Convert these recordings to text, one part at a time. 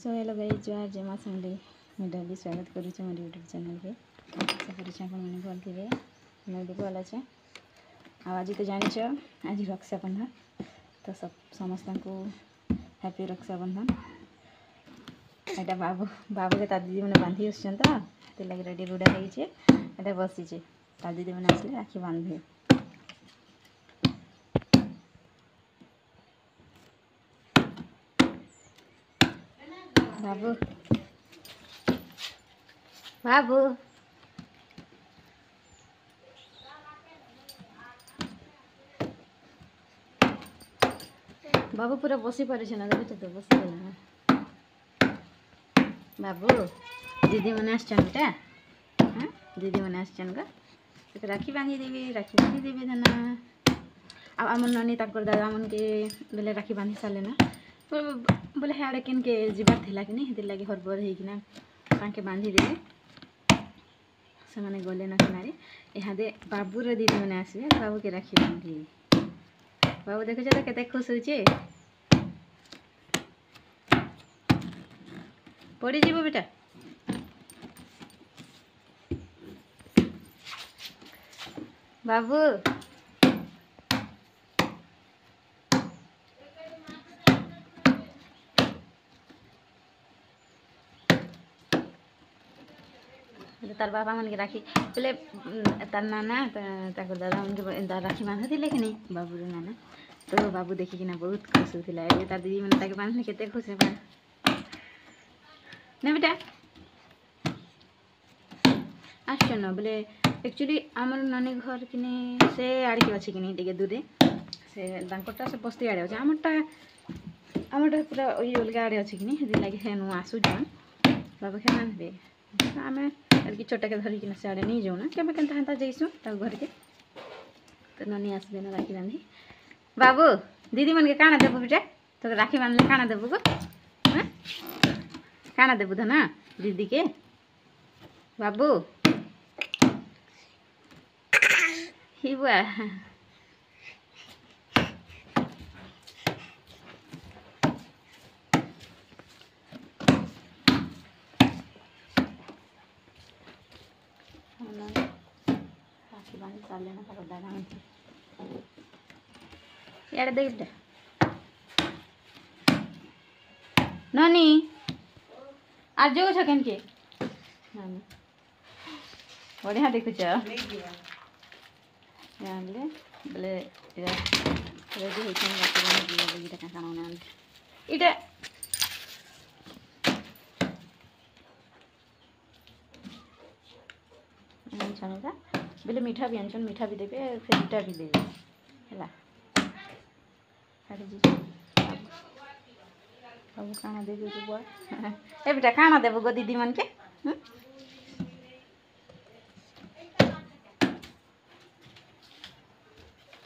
So hello guys जोहार जय माँ समलेई मैं डाली स्वागत करुँ मोर यूट्यूब चैनल के आशा करुँ मैंने भल थे मैं भी भल अच्छे आज तो जानिच आज रक्षाबंधन तो सब समस्त को हैप्पी रक्षाबंधन एटा बाबू बाबू के दीदी मैंने बांधी आसान तो लगे रेडी रुड़ा होते बसीचे दीदी मैंने आसले राखी बांधे बाबू बाबू बाबू पूरा बसी पारे ना देखो तो बसी बाबू दीदी मैंने आसटा हाँ दीदी मैंने आसन का राखी बांधी देवी धना आम नानी दादा मन के बोले राखी बांधी सारे ना बोले हाड़े किन के जीवार थिला कि नहीं लगे हरबर होना बांधी देवे से मैंने गले ना किनारे इहादे बाबूर दीदी मैंने आसवे बाबू के राखी बांधी बाबू देखो तो केते खुश होचे पड़ी जीव बेटा बाबू तार बाबा मन के राखी बोले तार नाना दादा मन के राखी बांधा थे कि नहीं बाबू नाना तो बाबू देखिकिना बहुत खुश होता तार दीदी मैंने बांधले केते खुश है ना बेटा आस बोले एक्चुअली आम नानी घर कि से आड़के अच्छे कि नहीं दूरे से से बस्ती आड़े अच्छे आमटा पूरा ये अलग आड़े अच्छे कि नहीं लगे हे आसुन बाबा के बांधे आम छोटा के धरिकी सियाड़े नहीं जाऊ ना केवे केन्ता हेन्ता जाइसु घर के तो नानी आसबे ना राखी बांधी बाबू दीदी मन के काना देबू बेटा तो राखी बांधले काना देबू गो हाँ काना देबू धना दीदी के बाबू ही बुआ राखी बांधी सारे ना दादा यार देख नानी आज जो छकेन के नानी बढ़िया देखुच जानले बोले रेडी होइछन राखी बांधी दिटा का काना इटा छानेगा बोले मीठा भी आनछन मीठा भी देवे फिर इटा भी देवे है बाबू काना देवे बुआ ए बेटा काना देव गो दीदी मन के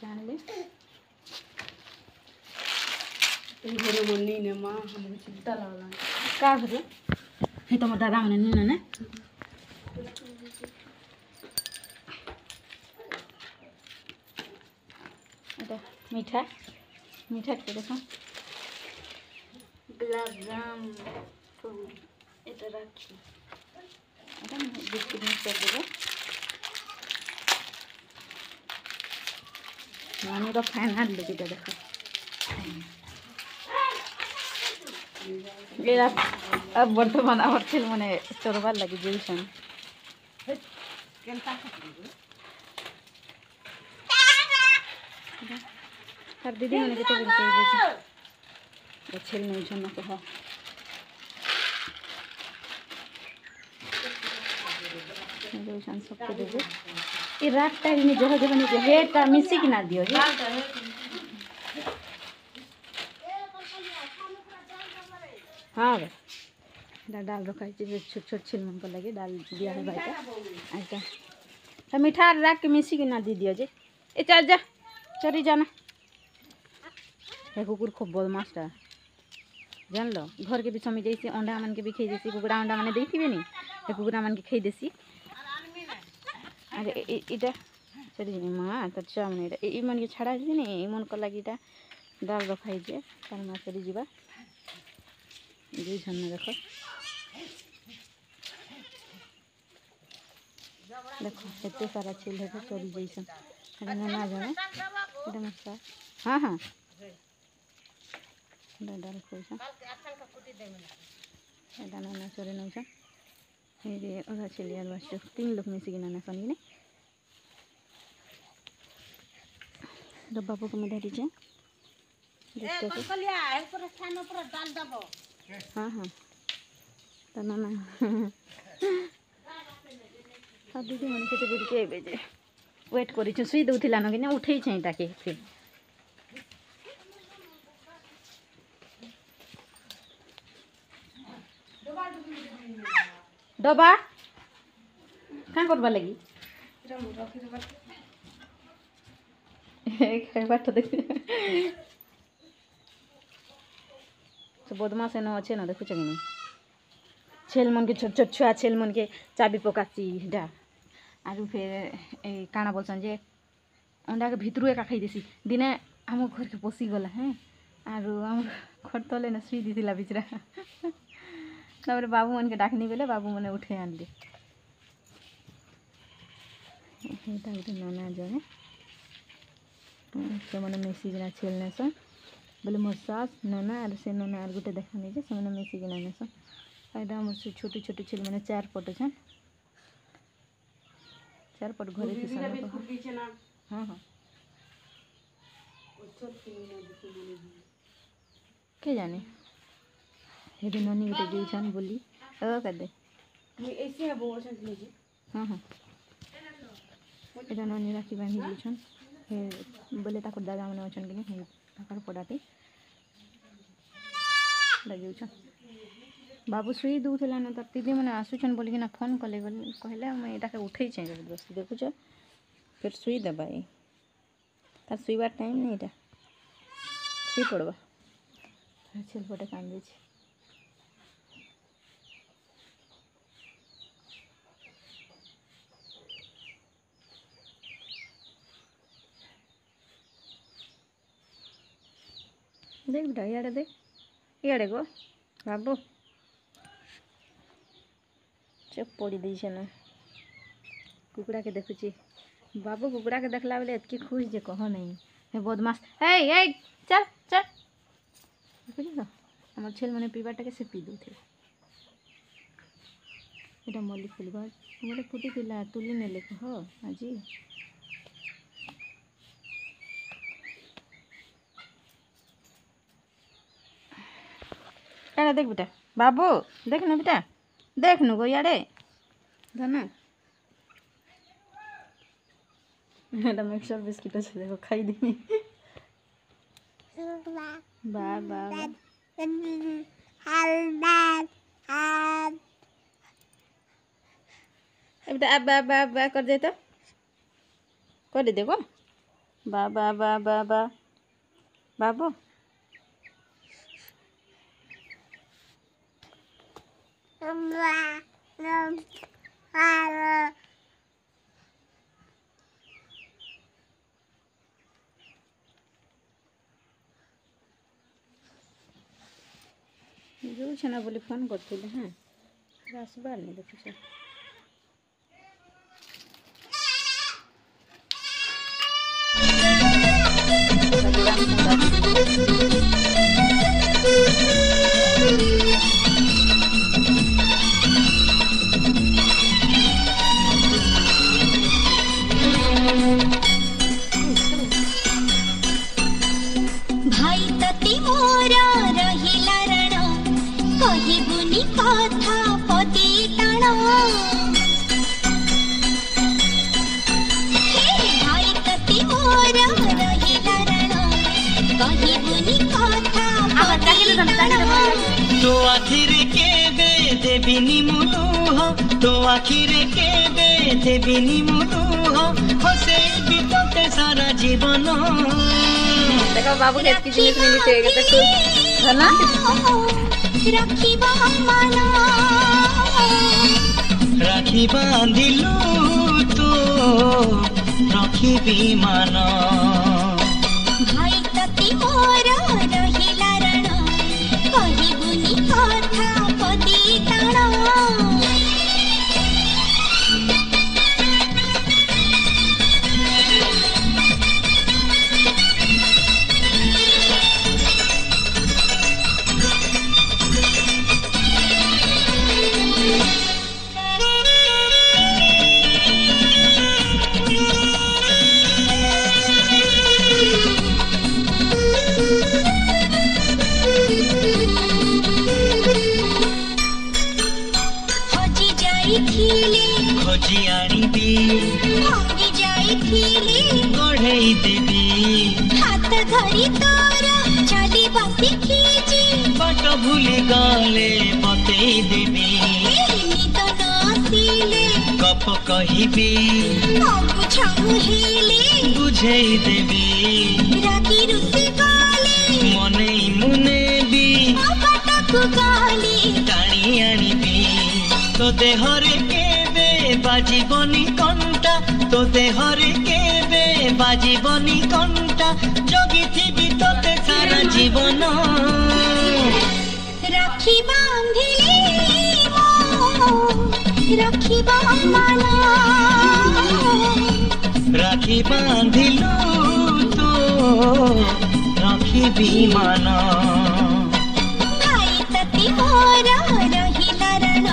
जानले घरे मन्नी ने मां हमके चिंता लागला का घरे हे तो मोर दादा मन ने ना मीठा मीठा के देखो गुलाब जाम तो এটা রাখি এটা বিস্কুট মিক্স করে দেবো নানি তো ফ্যান হাঁটলে যেটা দেখো এরা বর্তমান আমার ছেলে মানে চোরবার লাগে বুঝছেন আর दीदी मैंने केते बोलते छेल नहीं छन कह सबके देवे ये रात टाइम में जगह जगह नहीं हेटा मिसी कि ना दियो हाँ डाल रखा है छोट छोट छिल मन को लगे डाल दिया है भाई का अच्छा मीठा राख के मिसी कि ना दी दियो जे ए चल जा चली जाना कुकुर खूब बदमाशटा जान लो घर के भी समय जैसे अंडा मन के भी खाई देसी कुकुड़ा अंडा मैंने देखी नहीं कुकुड़ा मन के खाई देसी अरे इटा चली माँ तो चा मैंने मन के छाड़ा नहीं मन को लगे डाल रखाई तार माँ चली जा जाइछन ना देख देखो एते सारा छेल है चली जाइछन एटा ना जाने एटा मत हाँ हाँ डाल खोइछन एटा ना चोरे नइछन ये अधा छेलिया बस 3 लोग मिसिक ना सनी डब्बा को में धरी छे हाँ हाँ तो ना हाँ दीदी मैंने केते बेर के बेजे वेट करी छु सुई दउथिला न कि ना उठै छै ताके फिर डबा कहाँ करबा लगी बाट देख बदमाश न अच्छे ना देखुच कि नहीं छेल मन के छोट छोट छुआ छेल मन के चाबी पकासी डा आरु फिर ए काना बोलसन जे अंडा के भितरु एका खाई देसी दिने आम घर के पसी गला हैं आरु आम घर तले न सुई दिथिला बिचरा तबरे बाबू मन के डाकनी बेले बाबू मने उठे आनले एटा उठे नाना जने से मने मेसी जना छेलने सन बोले मोर सास नना आर से नना आर गोटे देखा नहीं से मने मेसी जना ने सन एटा मोर से छोटी छोटी छेल मने 4 पट छन 4 पट घरे के सन हां हां के जाने हेदे ननी गोटे गई छन बोली ओ कर दे ऐसे है वो छन लीजिए हां हां एटा ननी राखी बांधी गई छन बोले ताको दादा मन अछन कि नहीं ताकर पड़ाते लगे छ बाबू सुई दूथला न त दीदी मन आसुछन बोली कि ना फोन कले कहले मैं एटा के उठै छै जबरदस्ती देखु छ फिर सुई दबाई तार सुईबार टाइम नहीं एटा सुई पड़बा छेल पटे कांदे छै देख बेटा इे गो बाबू चुप पड़ी दी ना कुकड़ा के देखुची बाबू कुकड़ा के देखला बेले एतकी खुश जे कह नहीं हे बदमाश ए चल चल बुझी तो हमर छेल मने पीबाटा के से पी दूथे एटा मल्ली फूल गज मोरे फुटी थिला तुली नेले कह आजी क्या देख बेटा बाबू देख न बेटा देख न गो यारे धना एटा मिक्सचर बिस्किट আছে देखो खाई दी बा बा बेटा अब बा बा कर दे तो कर दे देखो बा बा बा बा बा बाबू जो छना बोली फोन करते हाँ आसबार नहीं देखुछ भाई तती मोरा रहिला रण कहिबुनी कथा पति टाण भाई तती मोरा रहिला रण कहिबुनी कथा पति टाण तो आखिर के बे देबिनी मुलुह तो आखिर के बे देबिनी मुलुह हसे बितते सारा जीवन देखो बाबू के इतनी जिनिस मिली से के खुश है ना राखी बांधना राखी बांधिलु तो राखी विमान भाई तती मोरा रहिला रण कहिबुनी कथा खोजी आनिबी भांगी जाइथिली गढ़ेई देबी हाथ धरी तोर चलिबा शिखिची बाट भूली गले बतेई देबी निद नसिले गप कहिबी अबुझाउ हेले बुझेई देबी रागी रुसी गले मने मुनेबी बाटकु गले टाणी आनिबी तो देहरे केबे बाजिबनी कंटा तो देहरे केबे बाजिबनी कंटा जगिथिबी तोते सारा जीवन राखी बांधिले राखी बांधना राखी बांधिलु तो रखिबी मान भाई तती मोर रहिला रण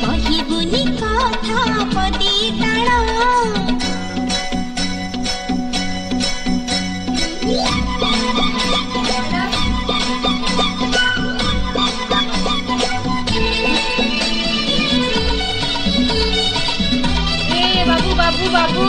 कहिबुनी कथा पदी ताण बाबू बाबू बाबू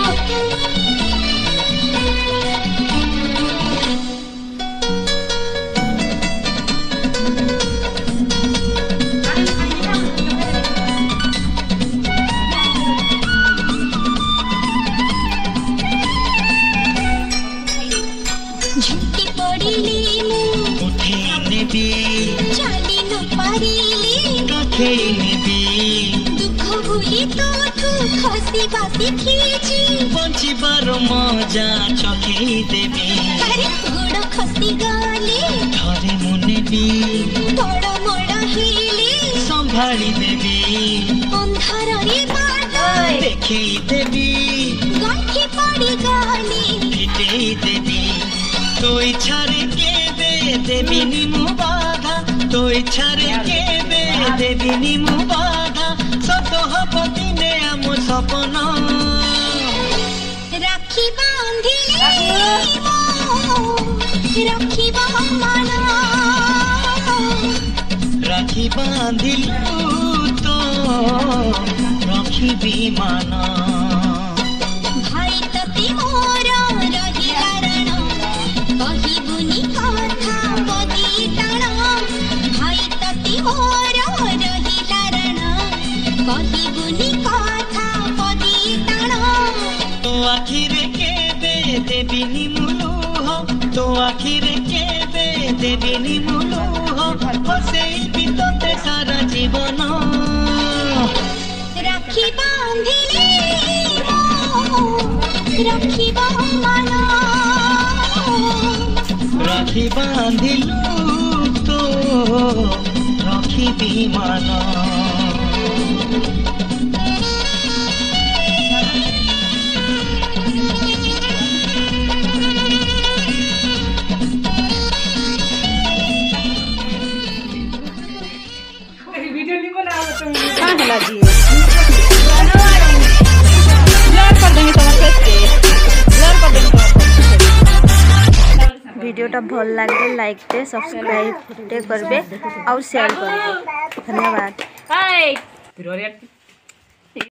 झुकी पड़िली मु उठे नेबी चाली न पारिली रखेई नेबी दुख भूली तोठू खसिबा शिखिची बंचिबार मजा चखेई देबी अरे गोड़ खसी गले धरे मुनेबी तड़ मड़ हेले संभाली देबी अंधारे बाट देखेई देबी गंठी पड़ी गले फिटेई देबी तो इच्छारे केबे देबिनी मु बाधा तो इच्छारे केबे देबिनी मु बाधा सत हब दिने आम सपन राखी बांधिले राखी बांधना राखी बांधिलु तो रखिबी मान भाई तती मोर रहिला रण कहिबुनी कथा पदी ताण भाई तती मोर रहिला रण कहिबुनी कथा पदी ताण तो आखिरे केबे देबिनी मुलुह तो आखिरे केबे देबिनी मुलुह हसेई बितते सारा जीवन राखी बांधिले राखी बांधना राखी बांधिलु तो रखिबी मान कहाँ होला जी ब्लर कर देंगे तुम्हारे फेस पे ब्लर कर देंगे वीडियोटा भल लगे लाइक टे सब्सक्राइब टे करबे और शेयर करबे धन्यवाद।